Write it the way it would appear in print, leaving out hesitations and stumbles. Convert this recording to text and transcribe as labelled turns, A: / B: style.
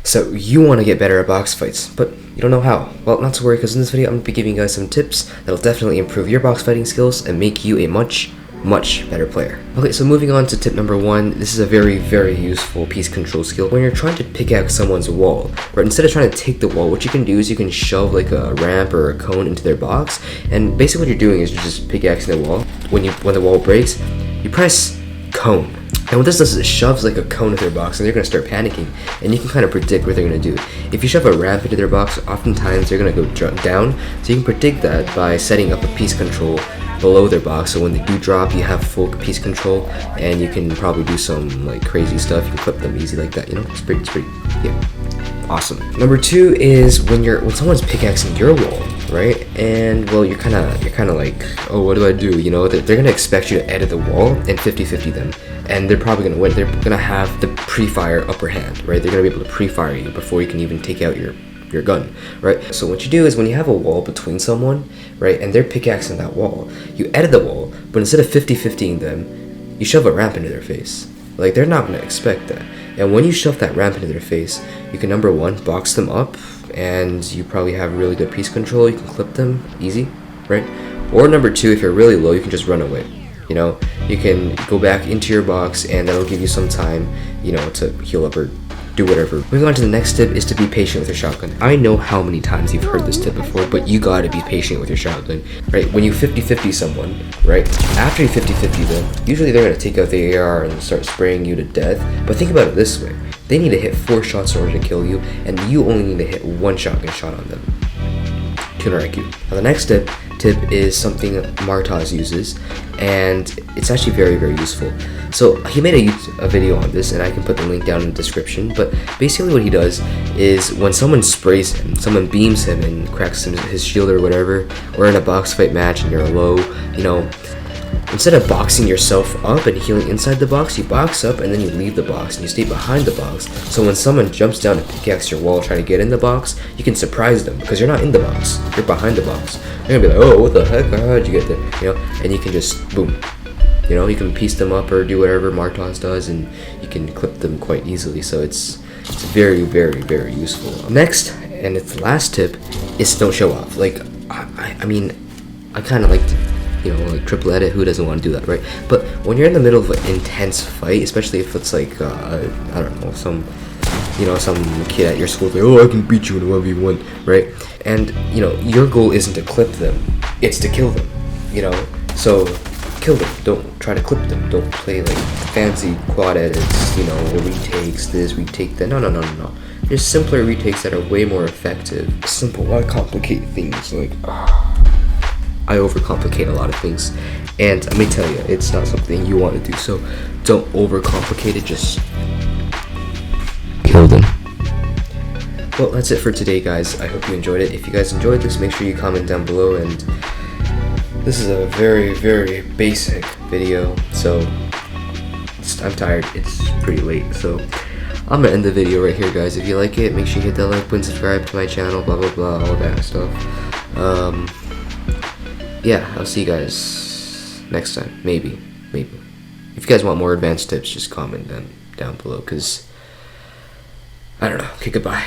A: So you want to get better at box fights, but you don't know how. Well, not to worry, because in this video I'm going to be giving you guys some tips that'll definitely improve your box fighting skills and make you a much better player. Okay, so moving on to tip number 1, this is a very useful piece control skill. When you're trying to pickaxe someone's wall, right, instead of trying to take the wall, what you can do is you can shove like a ramp or a cone into their box, and basically what you're doing is you're just pickaxing the wall. When the wall breaks, you press cone. And what this does is it shoves like a cone into their box, and they're going to start panicking, and you can kind of predict what they're going to do. If you shove a ramp into their box, oftentimes they're going to go down, so you can predict that by setting up a piece control below their box, so when they do drop, you have full piece control, and you can probably do some like crazy stuff. You can clip them easy like that, you know. It's pretty, yeah, awesome. Number 2 is when someone's pickaxing your wall, right? And well, you're kind of like, oh, what do I do? You know, they're gonna expect you to edit the wall and 50-50 them, and they're probably gonna win. They're gonna have the pre-fire upper hand, right? They're gonna be able to pre-fire you before you can even take out your gun, right? So what you do is when you have a wall between someone, right, and they're pickaxing that wall, you edit the wall, but instead of 50-50ing them, you shove a ramp into their face. Like, they're not gonna expect that. And when you shove that ramp into their face, you can, number 1, box them up, and you probably have really good piece control. You can clip them easy, right? Or number 2, if you're really low, you can just run away. You know, you can go back into your box, and that'll give you some time, you know, to heal up or do whatever. Moving on to the next tip is to be patient with your shotgun. I know how many times you've heard this tip before, but you gotta be patient with your shotgun, right? When you 50-50 someone, right, after you 50-50 them, usually they're gonna take out the AR and start spraying you to death. But think about it this way: they need to hit 4 shots in order to kill you, and you only need to hit 1 shotgun shot on them to interact you. Now the next tip is something Martaz uses, and it's actually very useful. So he made a video on this, and I can put the link down in the description. But basically what he does is when someone sprays him, someone beams him and cracks his shield or whatever, or in a box fight match and you're low, you know, instead of boxing yourself up and healing inside the box, you box up and then you leave the box and you stay behind the box. So when someone jumps down and pickaxe your wall trying to get in the box, you can surprise them because you're not in the box, you're behind the box. They're gonna be like, oh, what the heck, how'd you get there? You know, and you can just boom. You know, you can piece them up or do whatever Martaz does, and you can clip them quite easily. So it's very useful. Next, and it's the last tip, is don't show off. Like, I mean, I kind of like to, you know, like triple edit. Who doesn't want to do that, right? But when you're in the middle of an intense fight, especially if it's like, I don't know, some kid at your school, like, oh, I can beat you in a 1v1, right? And, you know, your goal isn't to clip them, it's to kill them, you know? So kill them, don't try to clip them, don't play like fancy quad edits, you know, retakes this, retake that. No. There's simpler retakes that are way more effective. Simple, why complicate things? Like, I overcomplicate a lot of things, and let me tell you, it's not something you want to do, so don't overcomplicate it, just kill them. Well, that's it for today, guys. I hope you enjoyed it. If you guys enjoyed this, make sure you comment down below, and this is a very basic video, so I'm tired, it's pretty late, so I'm gonna end the video right here, guys. If you like it, make sure you hit that like button, subscribe to my channel, blah all that stuff. Yeah, I'll see you guys next time, maybe. If you guys want more advanced tips, just comment them down below, because I don't know. Okay, goodbye.